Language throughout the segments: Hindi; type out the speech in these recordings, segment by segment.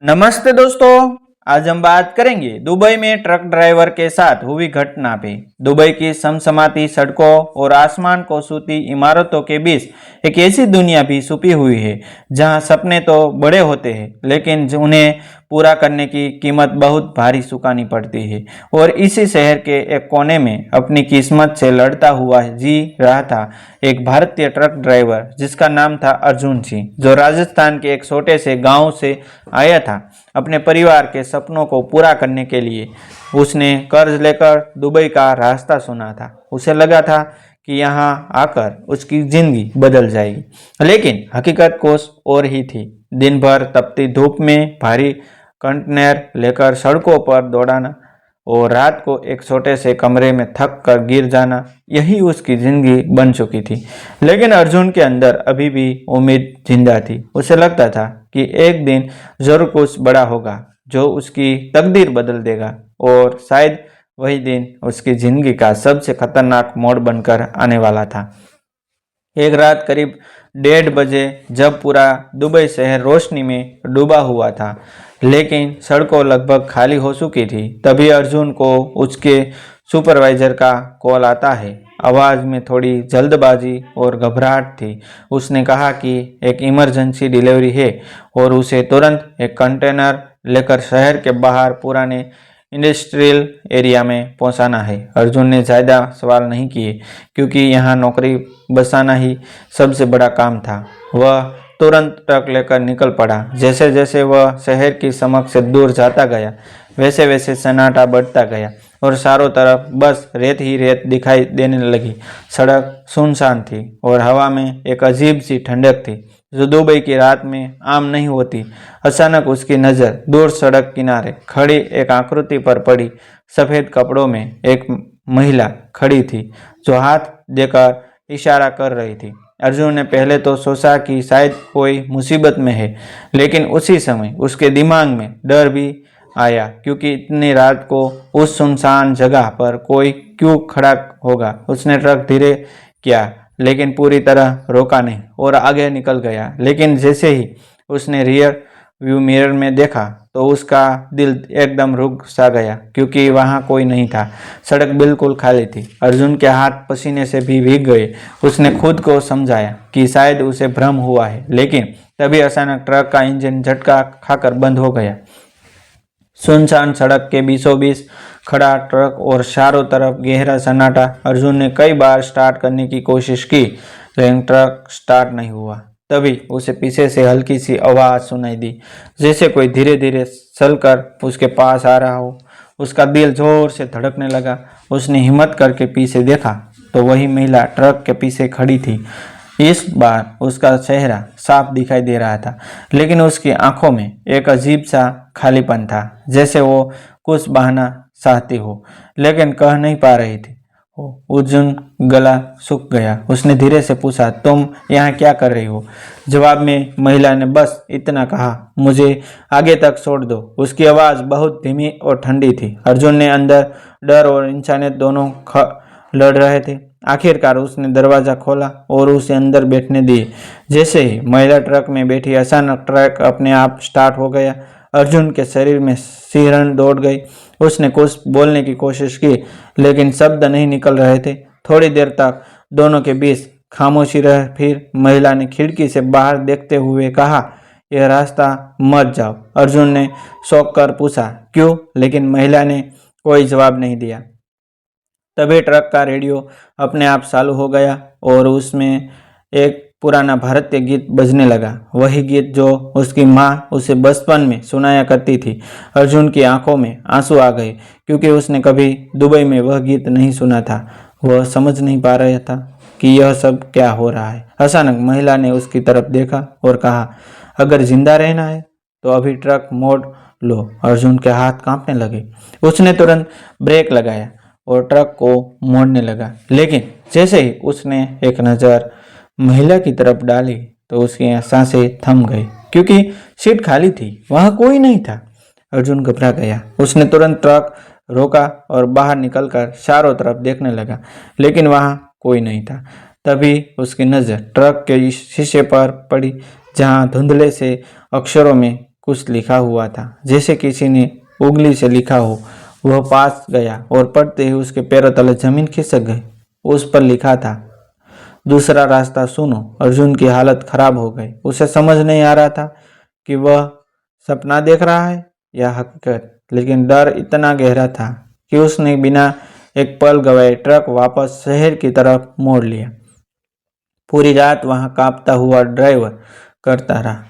नमस्ते दोस्तों, आज हम बात करेंगे दुबई में ट्रक ड्राइवर के साथ हुई घटना पे। दुबई की समसमाती सड़कों और आसमान को छूती इमारतों के बीच एक ऐसी दुनिया भी छुपी हुई है जहां सपने तो बड़े होते हैं लेकिन उन्हें पूरा करने की कीमत बहुत भारी चुकानी पड़ती है। और इसी शहर के एक कोने में अपनी किस्मत से लड़ता हुआ जी रहा था एक भारतीय ट्रक ड्राइवर जिसका नाम था अर्जुन सिंह, जो राजस्थान के एक छोटे से गांव से आया था अपने परिवार के सपनों को पूरा करने के लिए। उसने कर्ज लेकर दुबई का रास्ता चुना था। उसे लगा था कि यहाँ आकर उसकी जिंदगी बदल जाएगी, लेकिन हकीकत कुछ और ही थी। दिन भर तपती धूप में भारी कंटेनर लेकर सड़कों पर दौड़ाना और रात को एक छोटे से कमरे में थक कर गिर जाना, यही उसकी जिंदगी बन चुकी थी। लेकिन अर्जुन के अंदर अभी भी उम्मीद जिंदा थी। उसे लगता था कि एक दिन जरूर कुछ बड़ा होगा जो उसकी तकदीर बदल देगा, और शायद वही दिन उसकी जिंदगी का सबसे खतरनाक मोड़ बनकर आने वाला था। एक रात करीब 1:30 बजे, जब पूरा दुबई शहर रोशनी में डूबा हुआ था लेकिन सड़कों लगभग खाली हो चुकी थी, तभी अर्जुन को उसके सुपरवाइजर का कॉल आता है। आवाज़ में थोड़ी जल्दबाजी और घबराहट थी। उसने कहा कि एक इमरजेंसी डिलीवरी है और उसे तुरंत एक कंटेनर लेकर शहर के बाहर पुराने इंडस्ट्रियल एरिया में पहुंचाना है। अर्जुन ने ज़्यादा सवाल नहीं किए क्योंकि यहाँ नौकरी बसाना ही सबसे बड़ा काम था। वह तुरंत ट्रक लेकर निकल पड़ा। जैसे जैसे वह शहर की चमक से दूर जाता गया, वैसे वैसे सन्नाटा बढ़ता गया और चारों तरफ बस रेत ही रेत दिखाई देने लगी। सड़क सुनसान थी और हवा में एक अजीब सी ठंडक थी जो दुबई की रात में आम नहीं होती। अचानक उसकी नज़र दूर सड़क किनारे खड़ी एक आकृति पर पड़ी। सफ़ेद कपड़ों में एक महिला खड़ी थी जो हाथ देकर इशारा कर रही थी। अर्जुन ने पहले तो सोचा कि शायद कोई मुसीबत में है, लेकिन उसी समय उसके दिमाग में डर भी आया क्योंकि इतनी रात को उस सुनसान जगह पर कोई क्यों खड़ा होगा। उसने ट्रक धीरे किया लेकिन पूरी तरह रोका नहीं और आगे निकल गया। लेकिन जैसे ही उसने रियर व्यू मिरर में देखा तो उसका दिल एकदम रुक सा गया क्योंकि वहाँ कोई नहीं था। सड़क बिल्कुल खाली थी। अर्जुन के हाथ पसीने से भी भीग गए। उसने खुद को समझाया कि शायद उसे भ्रम हुआ है, लेकिन तभी अचानक ट्रक का इंजन झटका खाकर बंद हो गया। सुनसान सड़क के बीचों बीच खड़ा ट्रक और चारों तरफ गहरा सन्नाटा। अर्जुन ने कई बार स्टार्ट करने की कोशिश की लेकिन ट्रक स्टार्ट नहीं हुआ। तभी उसे पीछे से हल्की सी आवाज़ सुनाई दी, जैसे कोई धीरे धीरे चलकर उसके पास आ रहा हो। उसका दिल जोर से धड़कने लगा। उसने हिम्मत करके पीछे देखा तो वही महिला ट्रक के पीछे खड़ी थी। इस बार उसका चेहरा साफ दिखाई दे रहा था, लेकिन उसकी आंखों में एक अजीब सा खालीपन था, जैसे वो कुछ बहाना चाहती हो लेकिन कह नहीं पा रही थी। अर्जुन गला सूख गया। उसने धीरे से पूछा, तुम यहाँ क्या कर रही हो? जवाब में महिला ने बस इतना कहा, मुझे आगे तक छोड़ दो। उसकी आवाज़ बहुत धीमी और ठंडी थी। अर्जुन ने अंदर डर और इंसानियत दोनों लड़ रहे थे। आखिरकार उसने दरवाज़ा खोला और उसे अंदर बैठने दिए। जैसे ही महिला ट्रक में बैठी, अचानक ट्रक अपने आप स्टार्ट हो गया। अर्जुन के शरीर में सिहरन दौड़ गई। उसने कुछ बोलने की कोशिश की लेकिन शब्द नहीं निकल रहे थे। थोड़ी देर तक दोनों के बीच खामोशी रह, फिर महिला ने खिड़की से बाहर देखते हुए कहा, यह रास्ता मत जाओ। अर्जुन ने शौक कर पूछा, क्यों? लेकिन महिला ने कोई जवाब नहीं दिया। तभी ट्रक का रेडियो अपने आप चालू हो गया और उसमें एक पुराना भारतीय गीत बजने लगा, वही गीत जो उसकी माँ उसे बचपन में सुनाया करती थी। अर्जुन की आंखों में आंसू आ गए क्योंकि उसने कभी दुबई में वह गीत नहीं सुना था। वह समझ नहीं पा रहा था कि यह सब क्या हो रहा है। अचानक महिला ने उसकी तरफ देखा और कहा, अगर जिंदा रहना है तो अभी ट्रक मोड़ लो। अर्जुन के हाथ कांपने लगे। उसने तुरंत ब्रेक लगाया और ट्रक को मोड़ने लगा, लेकिन जैसे ही उसने एक नज़र महिला की तरफ डाली तो उसकी सांसें थम गई क्योंकि सीट खाली थी, वहाँ कोई नहीं था। अर्जुन घबरा गया। उसने तुरंत ट्रक रोका और बाहर निकलकर चारों तरफ देखने लगा, लेकिन वहाँ कोई नहीं था। तभी उसकी नज़र ट्रक के शीशे पर पड़ी जहाँ धुंधले से अक्षरों में कुछ लिखा हुआ था, जैसे किसी ने उंगली से लिखा हो। वह पास गया और पढ़ते ही उसके पैरों तले जमीन खिसक गई। उस पर लिखा था, दूसरा रास्ता सुनो। अर्जुन की हालत खराब हो गई। उसे समझ नहीं आ रहा था कि वह सपना देख रहा है या हकीकत, लेकिन डर इतना गहरा था कि उसने बिना एक पल गवाए ट्रक वापस शहर की तरफ मोड़ लिया। पूरी रात वहां कांपता हुआ ड्राइवर करता रहा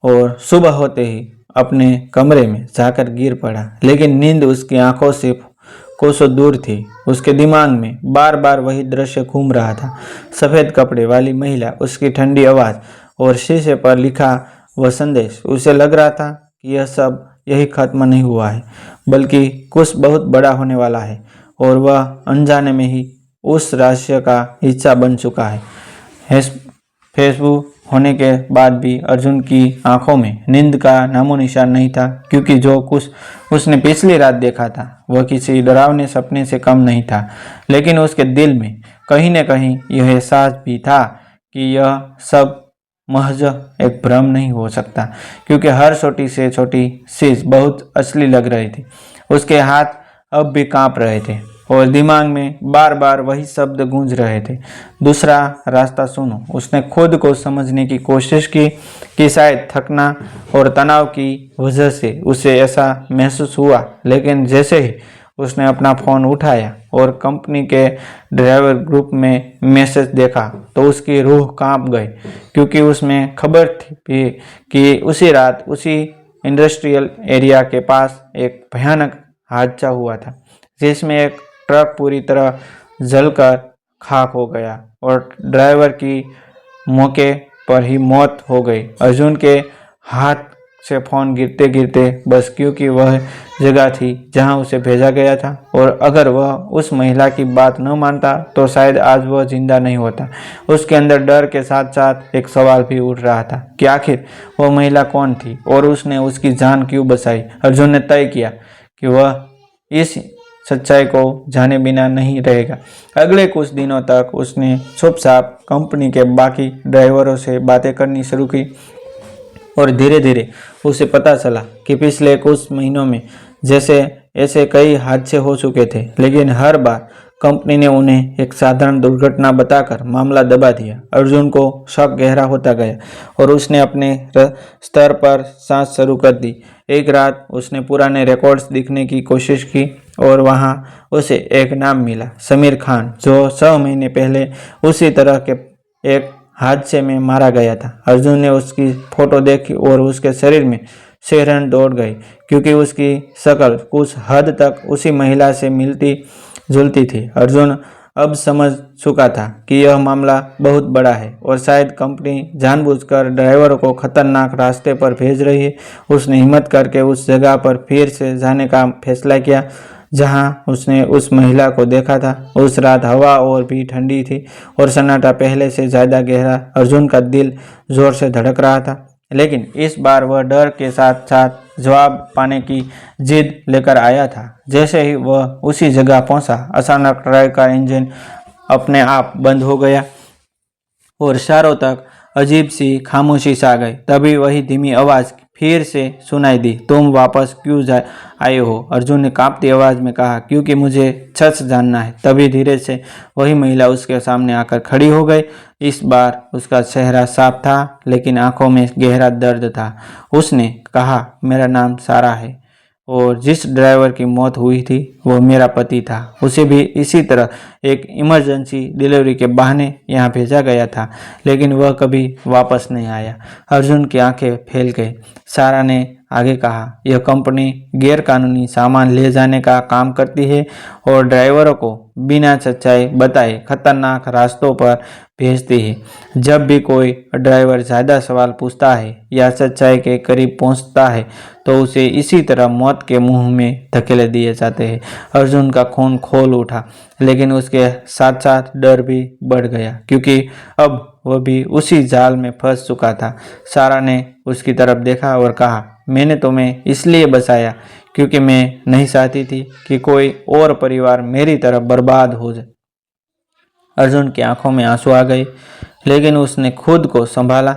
और सुबह होते ही अपने कमरे में जाकर गिर पड़ा, लेकिन नींद उसकी आंखों से कोसों दूर थी। उसके दिमाग में बार बार वही दृश्य घूम रहा था, सफेद कपड़े वाली महिला, उसकी ठंडी आवाज और शीशे पर लिखा वह संदेश। उसे लग रहा था कि यह सब यही खत्म नहीं हुआ है, बल्कि कुछ बहुत बड़ा होने वाला है और वह अनजाने में ही उस रहस्य का हिस्सा बन चुका है। फेसबुक होने के बाद भी अर्जुन की आंखों में नींद का नामो निशान नहीं था, क्योंकि जो कुछ उसने पिछली रात देखा था वह किसी डरावने सपने से कम नहीं था। लेकिन उसके दिल में कहीं न कहीं यह एहसास भी था कि यह सब महज एक भ्रम नहीं हो सकता, क्योंकि हर छोटी से छोटी चीज बहुत असली लग रही थी। उसके हाथ अब भी कांप रहे थे और दिमाग में बार बार वही शब्द गूंज रहे थे, दूसरा रास्ता सुनो। उसने खुद को समझने की कोशिश की कि शायद थकना और तनाव की वजह से उसे ऐसा महसूस हुआ, लेकिन जैसे ही उसने अपना फ़ोन उठाया और कंपनी के ड्राइवर ग्रुप में मैसेज देखा तो उसकी रूह कांप गई, क्योंकि उसमें खबर थी कि उसी रात उसी इंडस्ट्रियल एरिया के पास एक भयानक हादसा हुआ था, जिसमें एक ट्रक पूरी तरह जलकर खाक हो गया और ड्राइवर की मौके पर ही मौत हो गई। अर्जुन के हाथ से फोन गिरते गिरते बस, क्योंकि वह जगह थी जहां उसे भेजा गया था, और अगर वह उस महिला की बात न मानता तो शायद आज वह जिंदा नहीं होता। उसके अंदर डर के साथ साथ एक सवाल भी उठ रहा था कि आखिर वह महिला कौन थी और उसने उसकी जान क्यों बचाई। अर्जुन ने तय किया कि वह इस सच्चाई को जाने बिना नहीं रहेगा। अगले कुछ दिनों तक उसने चुपचाप कंपनी के बाकी ड्राइवरों से बातें करनी शुरू की और धीरे धीरे उसे पता चला कि पिछले कुछ महीनों में जैसे ऐसे कई हादसे हो चुके थे, लेकिन हर बार कंपनी ने उन्हें एक साधारण दुर्घटना बताकर मामला दबा दिया। अर्जुन को शक गहरा होता गया और उसने अपने स्तर पर सांस शुरू कर दी। एक रात उसने पुराने रिकॉर्ड्स देखने की कोशिश की और वहां उसे एक नाम मिला, समीर खान, जो 6 महीने पहले उसी तरह के एक हादसे में मारा गया था। अर्जुन ने उसकी फोटो देखी और उसके शरीर में सिहरन दौड़ गई, क्योंकि उसकी शक्ल कुछ हद तक उसी महिला से मिलती जुलती थी। अर्जुन अब समझ चुका था कि यह मामला बहुत बड़ा है और शायद कंपनी जानबूझकर ड्राइवरों को खतरनाक रास्ते पर भेज रही है। उसने हिम्मत करके उस जगह पर फिर से जाने का फैसला किया जहां उसने उस महिला को देखा था। उस रात हवा और भी ठंडी थी और सन्नाटा पहले से ज्यादा गहरा। अर्जुन का दिल जोर से धड़क रहा था, लेकिन इस बार वह डर के साथ साथ जवाब पाने की जिद लेकर आया था। जैसे ही वह उसी जगह पहुंचा, अचानक ट्रक का इंजन अपने आप बंद हो गया और चारों तक अजीब सी खामोशी छा गई। तभी वही धीमी आवाज फिर से सुनाई दी, तुम वापस क्यों आए हो? अर्जुन ने कांपती आवाज में कहा, क्योंकि मुझे सच जानना है। तभी धीरे से वही महिला उसके सामने आकर खड़ी हो गई। इस बार उसका चेहरा साफ था, लेकिन आंखों में गहरा दर्द था। उसने कहा, मेरा नाम सारा है और जिस ड्राइवर की मौत हुई थी वो मेरा पति था। उसे भी इसी तरह एक इमरजेंसी डिलीवरी के बहाने यहाँ भेजा गया था, लेकिन वह कभी वापस नहीं आया। अर्जुन की आंखें फैल गई। सारा ने आगे कहा, यह कंपनी गैरकानूनी सामान ले जाने का काम करती है और ड्राइवरों को बिना सच्चाई बताए खतरनाक रास्तों पर भेजती है। जब भी कोई ड्राइवर ज़्यादा सवाल पूछता है या सच्चाई के करीब पहुंचता है तो उसे इसी तरह मौत के मुंह में धकेले दिए जाते हैं। अर्जुन का खून खोल उठा, लेकिन उसके साथ साथ डर भी बढ़ गया, क्योंकि अब वह भी उसी जाल में फंस चुका था। सारा ने उसकी तरफ देखा और कहा, मैंने तुम्हें इसलिए बचाया क्योंकि मैं नहीं चाहती थी कि कोई और परिवार मेरी तरह बर्बाद हो जाए। अर्जुन की आंखों में आंसू आ गए, लेकिन उसने खुद को संभाला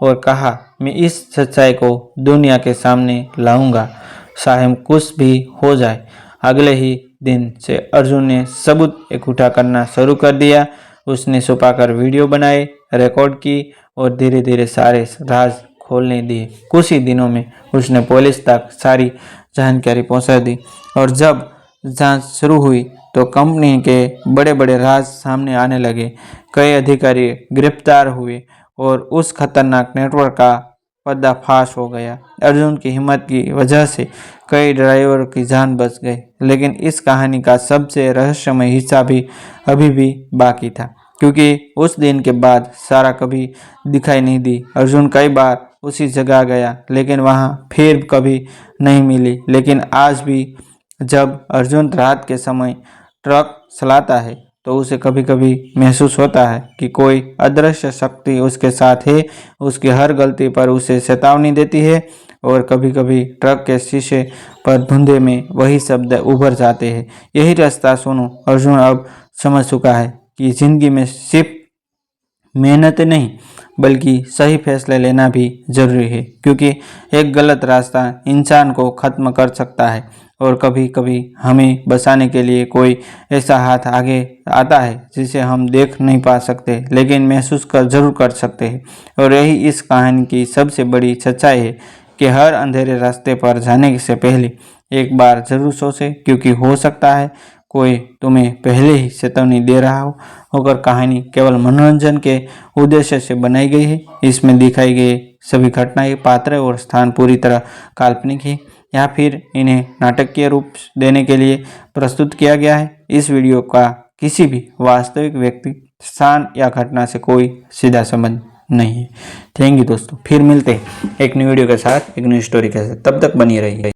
और कहा, मैं इस सच्चाई को दुनिया के सामने लाऊंगा, चाहे कुछ भी हो जाए। अगले ही दिन से अर्जुन ने सबूत इकट्ठा करना शुरू कर दिया। उसने छुपाकर वीडियो बनाए, रिकॉर्ड की और धीरे धीरे सारे राज खोलने दिए। कुछ ही दिनों में उसने पुलिस तक सारी जानकारी पहुंचा दी और जब जांच शुरू हुई तो कंपनी के बड़े बड़े राज सामने आने लगे। कई अधिकारी गिरफ्तार हुए और उस खतरनाक नेटवर्क का पर्दाफाश हो गया। अर्जुन की हिम्मत की वजह से कई ड्राइवर की जान बच गई, लेकिन इस कहानी का सबसे रहस्यमय हिस्सा भी अभी भी बाकी था, क्योंकि उस दिन के बाद सारा कभी दिखाई नहीं दी। अर्जुन कई बार उसी जगह गया, लेकिन वहाँ फिर कभी नहीं मिली। लेकिन आज भी जब अर्जुन रात के समय ट्रक चलाता है तो उसे कभी कभी महसूस होता है कि कोई अदृश्य शक्ति उसके साथ है, उसकी हर गलती पर उसे चेतावनी देती है। और कभी कभी ट्रक के शीशे पर धुंधे में वही शब्द उभर जाते हैं, यही रास्ता सुनो। अर्जुन अब समझ चुका है कि जिंदगी में सिर्फ मेहनत नहीं बल्कि सही फैसले लेना भी जरूरी है, क्योंकि एक गलत रास्ता इंसान को खत्म कर सकता है और कभी कभी हमें बचाने के लिए कोई ऐसा हाथ आगे आता है जिसे हम देख नहीं पा सकते, लेकिन महसूस कर जरूर कर सकते हैं। और यही इस कहानी की सबसे बड़ी सच्चाई है कि हर अंधेरे रास्ते पर जाने से पहले एक बार जरूर सोचें, क्योंकि हो सकता है कोई तुम्हें पहले ही चेतावनी दे रहा हो। अगर कहानी केवल मनोरंजन के उद्देश्य से बनाई गई है, इसमें दिखाई गई सभी घटनाएं, पात्र और स्थान पूरी तरह काल्पनिक है या फिर इन्हें नाटकीय रूप देने के लिए प्रस्तुत किया गया है, इस वीडियो का किसी भी वास्तविक व्यक्ति, स्थान या घटना से कोई सीधा संबंध नहीं है। थैंक यू दोस्तों, फिर मिलते हैं एक न्यू वीडियो के साथ, एक न्यू स्टोरी के साथ। तब तक बनी रहिए।